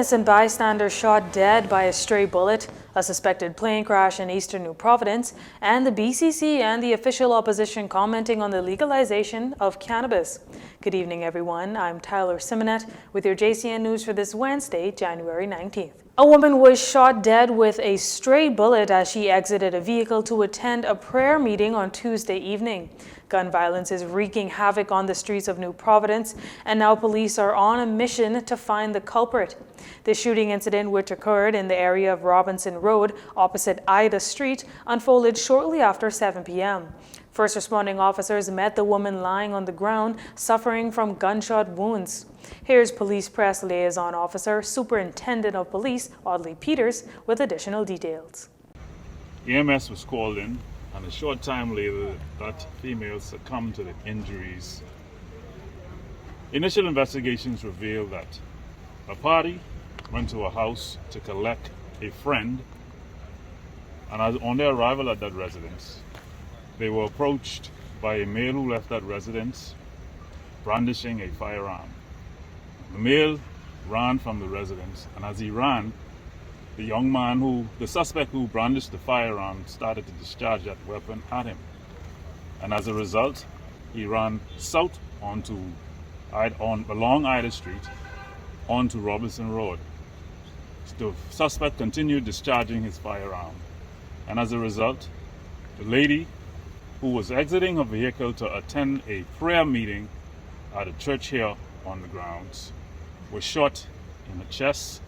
innocent bystander shot dead by a stray bullet, a suspected plane crash in eastern New Providence, and the BCC and the official opposition commenting on the legalization of cannabis. Good evening, everyone. I'm Tyler Simonet with your JCN News for this Wednesday, January 19th. A woman was shot dead with a stray bullet as she exited a vehicle to attend a prayer meeting on Tuesday evening. Gun violence is wreaking havoc on the streets of New Providence, and now police are on a mission to find the culprit. The shooting incident, which occurred in the area of Robinson Road opposite Ida Street, unfolded shortly after 7 p.m. First responding officers met the woman lying on the ground, suffering from gunshot wounds. Here's Police Press Liaison Officer, Superintendent of Police, Audley Peters, with additional details. EMS was called in, and a short time later, that female succumbed to the injuries. Initial investigations revealed that a party went to a house to collect a friend, and on their arrival at that residence, they were approached by a male who left that residence brandishing a firearm. The male ran from the residence, and as he ran, the suspect who brandished the firearm started to discharge that weapon at him. And as a result, he ran south along Ida Street onto Robinson Road. The suspect continued discharging his firearm. And as a result, the lady who was exiting her vehicle to attend a prayer meeting at a church here on the grounds was shot in the chest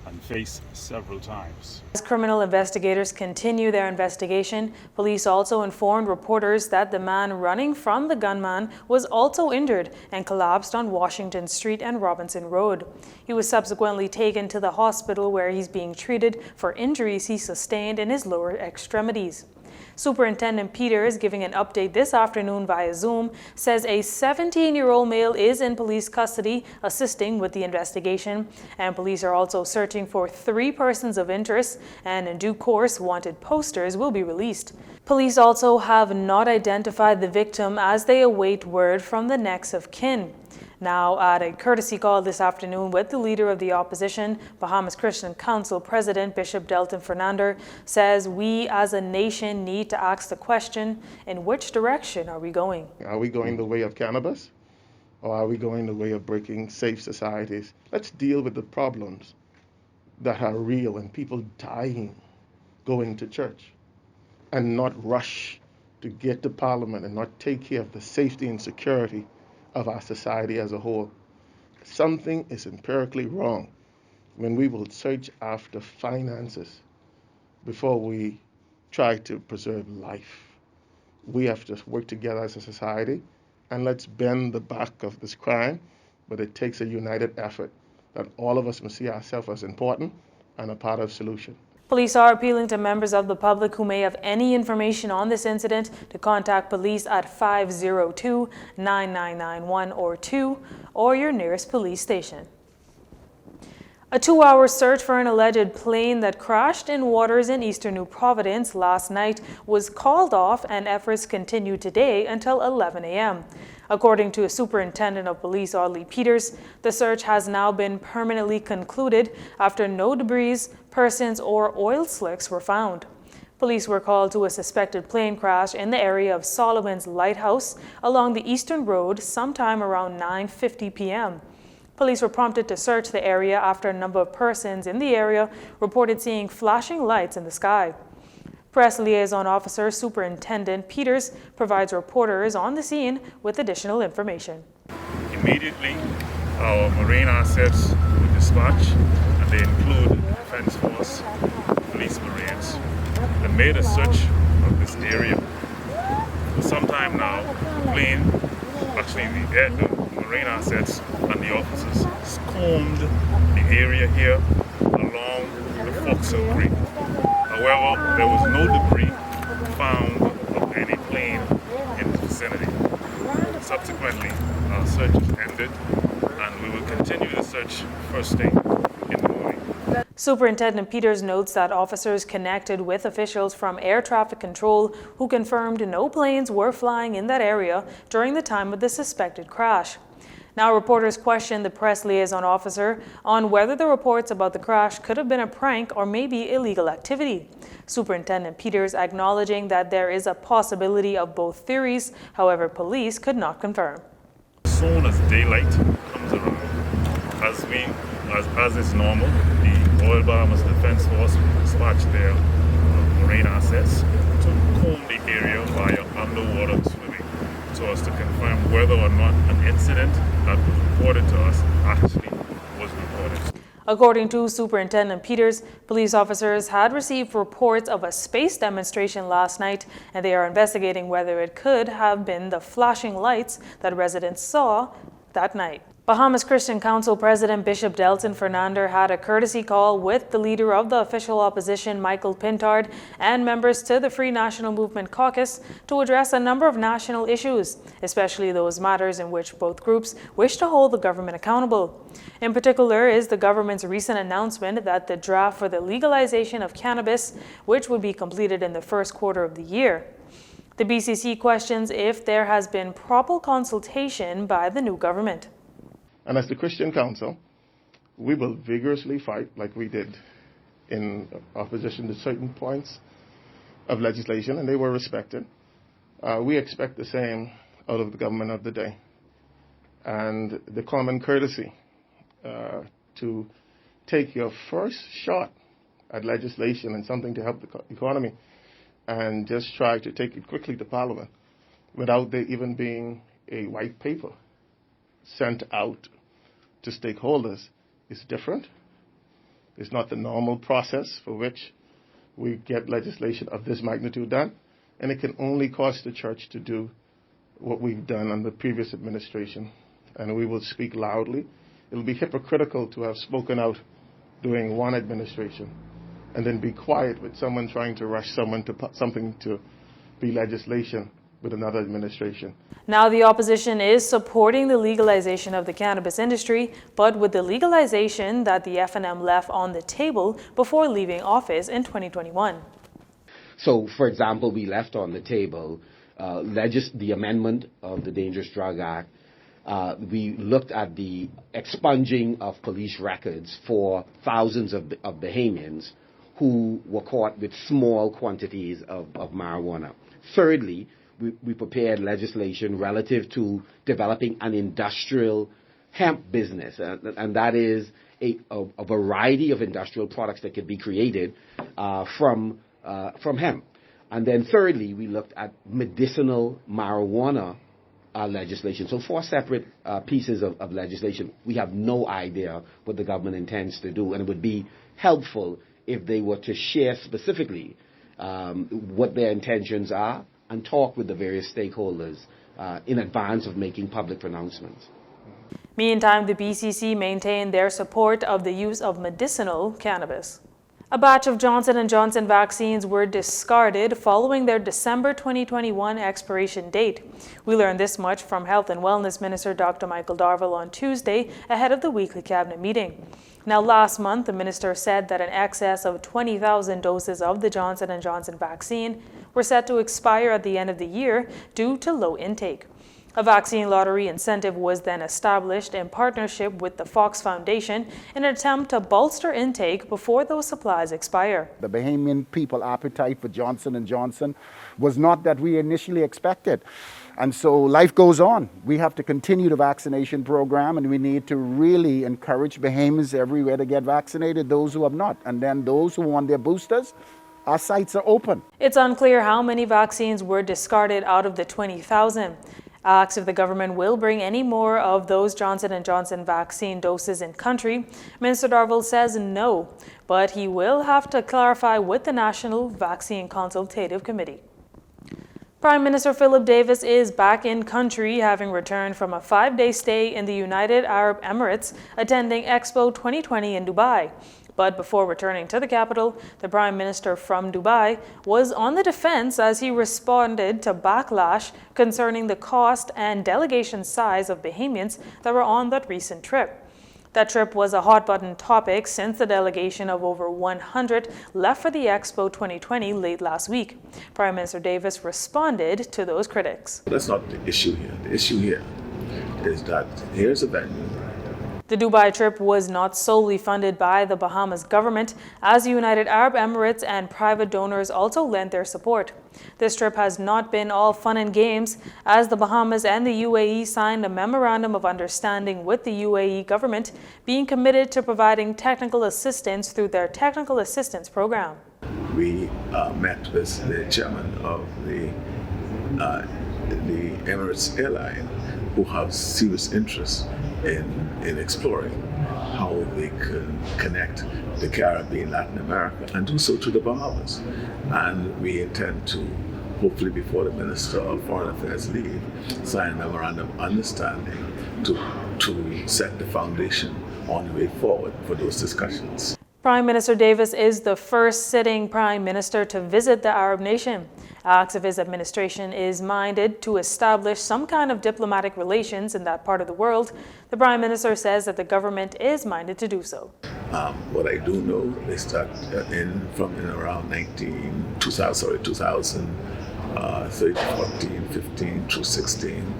and face several times. As criminal investigators continue their investigation, police also informed reporters that the man running from the gunman was also injured and collapsed on Washington Street and Robinson Road. He was subsequently taken to the hospital where he's being treated for injuries he sustained in his lower extremities. Superintendent Peters, giving an update this afternoon via Zoom, says a 17-year-old male is in police custody assisting with the investigation, and police are also searching for 3 persons of interest, and in due course wanted posters will be released. Police also have not identified the victim as they await word from the next of kin. Now, at a courtesy call this afternoon with the leader of the opposition, Bahamas Christian Council President Bishop Delton Fernander, says we as a nation need to ask the question, in which direction are we going? Are we going the way of cannabis, or are we going the way of breaking safe societies? Let's deal with the problems that are real and people dying going to church, and not rush to get to Parliament and not take care of the safety and security of our society as a whole. Something is empirically wrong when we will search after finances before we try to preserve life. We have to work together as a society, and let's bend the back of this crime, but it takes a united effort that all of us must see ourselves as important and a part of the solution. Police are appealing to members of the public who may have any information on this incident to contact police at 502-9991 or 2 or your nearest police station. A 2-hour search for an alleged plane that crashed in waters in eastern New Providence last night was called off, and efforts continue today until 11 a.m. According to a superintendent of police, Audley Peters, the search has now been permanently concluded after no debris, persons, or oil slicks were found. Police were called to a suspected plane crash in the area of Solomon's Lighthouse along the Eastern Road sometime around 9:50 p.m. Police were prompted to search the area after a number of persons in the area reported seeing flashing lights in the sky. Press Liaison Officer Superintendent Peters provides reporters on the scene with additional information. Immediately, our marine assets were dispatched, and they include Defense Force, Police Marines, and made a search of this area. For some time now, the marine assets and the officers combed the area here along the Foxhill Creek. However, there was no debris found of any plane in the vicinity. Subsequently, our search is ended, and we will continue the search first thing in the morning. Superintendent Peters notes that officers connected with officials from air traffic control who confirmed no planes were flying in that area during the time of the suspected crash. Now, reporters questioned the press liaison officer on whether the reports about the crash could have been a prank or maybe illegal activity. Superintendent Peters acknowledging that there is a possibility of both theories, however, police could not confirm. As soon as daylight comes around, as is normal, the Oil Bahamas Defense Force dispatched their marine assets to comb the area via underwater swimming so as to confirm whether or not an incident that was reported to us actually was reported. According to Superintendent Peters, police officers had received reports of a space demonstration last night, and they are investigating whether it could have been the flashing lights that residents saw that night. Bahamas Christian Council President Bishop Delton Fernander had a courtesy call with the leader of the official opposition, Michael Pintard, and members to the Free National Movement Caucus to address a number of national issues, especially those matters in which both groups wish to hold the government accountable. In particular is the government's recent announcement that the draft for the legalization of cannabis, which would be completed in the first quarter of the year. The BCC questions if there has been proper consultation by the new government. And as the Christian Council, we will vigorously fight like we did in opposition to certain points of legislation, and they were respected. We expect the same out of the government of the day. And the common courtesy to take your first shot at legislation and something to help the economy and just try to take it quickly to Parliament without there even being a white paper sent out to stakeholders is different. It's not the normal process for which we get legislation of this magnitude done, and it can only cost the church to do what we've done under the previous administration, and we will speak loudly. It'll be hypocritical to have spoken out during one administration and then be quiet with someone trying to rush someone to put something to be legislation with another administration. Now, the opposition is supporting the legalization of the cannabis industry, but with the legalization that the FNM left on the table before leaving office in 2021. So, for example, we left on the table the amendment of the Dangerous Drug Act. We looked at the expunging of police records for thousands of Bahamians who were caught with small quantities of marijuana. Thirdly, we prepared legislation relative to developing an industrial hemp business, and that is a variety of industrial products that could be created from hemp. And then thirdly, we looked at medicinal marijuana legislation. So 4 separate pieces of legislation. We have no idea what the government intends to do, and it would be helpful if they were to share specifically what their intentions are and talk with the various stakeholders in advance of making public pronouncements. Meantime, the BCC maintained their support of the use of medicinal cannabis. A batch of Johnson & Johnson vaccines were discarded following their December 2021 expiration date. We learned this much from Health and Wellness Minister Dr. Michael Darville on Tuesday ahead of the weekly cabinet meeting. Now, last month, the minister said that an excess of 20,000 doses of the Johnson & Johnson vaccine were set to expire at the end of the year due to low intake. A vaccine lottery incentive was then established in partnership with the Fox Foundation in an attempt to bolster intake before those supplies expire. The Bahamian people appetite for Johnson & Johnson was not that we initially expected. And so life goes on. We have to continue the vaccination program, and we need to really encourage Bahamians everywhere to get vaccinated, those who have not. And then those who want their boosters, our sites are open. It's unclear how many vaccines were discarded out of the 20,000. Asked if the government will bring any more of those Johnson & Johnson vaccine doses in country, Minister Darville says no, but he will have to clarify with the National Vaccine Consultative Committee. Prime Minister Philip Davis is back in country, having returned from a 5-day stay in the United Arab Emirates, attending Expo 2020 in Dubai. But before returning to the capital, the Prime Minister from Dubai was on the defense as he responded to backlash concerning the cost and delegation size of Bahamians that were on that recent trip. That trip was a hot-button topic since the delegation of over 100 left for the Expo 2020 late last week. Prime Minister Davis responded to those critics. That's not the issue here. The issue here is that here's a venue. The Dubai trip was not solely funded by the Bahamas government, as the United Arab Emirates and private donors also lent their support. This trip has not been all fun and games, as the Bahamas and the UAE signed a memorandum of understanding with the UAE government, being committed to providing technical assistance through their Technical Assistance Program. We met with the chairman of the Emirates Airline, who have serious interest in exploring how they can connect the Caribbean, Latin America, and do so to the Bahamas. And we intend to, hopefully before the Minister of Foreign Affairs leave, sign a memorandum of understanding to set the foundation on the way forward for those discussions. Prime Minister Davis is the first sitting prime minister to visit the Arab nation. Acts of his administration is minded to establish some kind of diplomatic relations in that part of the world. The prime minister says that the government is minded to do so. What I do know is that from around 2013, 14, 15 through 16,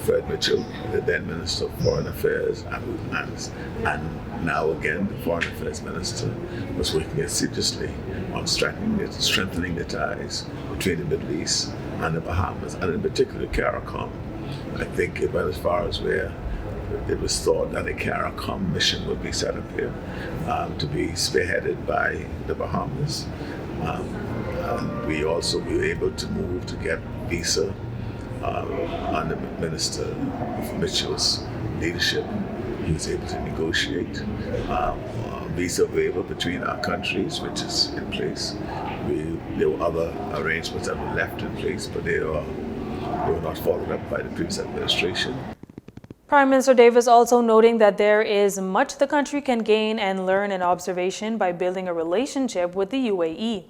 Fred Mitchell, the then Minister of Foreign Affairs, and now again the Foreign Affairs Minister, was working assiduously on strengthening the ties between the Middle East and the Bahamas, and in particular CARICOM. I think it went as far as where it was thought that a CARICOM mission would be set up here to be spearheaded by the Bahamas. And we also were able to move to get visa under Minister Mitchell's leadership. He was able to negotiate visa waiver between our countries, which is in place. There were other arrangements that were left in place, but they were not followed up by the previous administration. Prime Minister Davis also noting that there is much the country can gain and learn in observation by building a relationship with the UAE.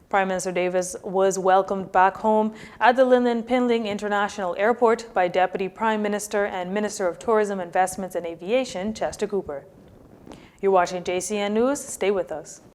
Prime Minister Davis was welcomed back home at the Lilian Pinling International Airport by Deputy Prime Minister and Minister of Tourism, Investments and Aviation, Chester Cooper. You're watching JCN News. Stay with us.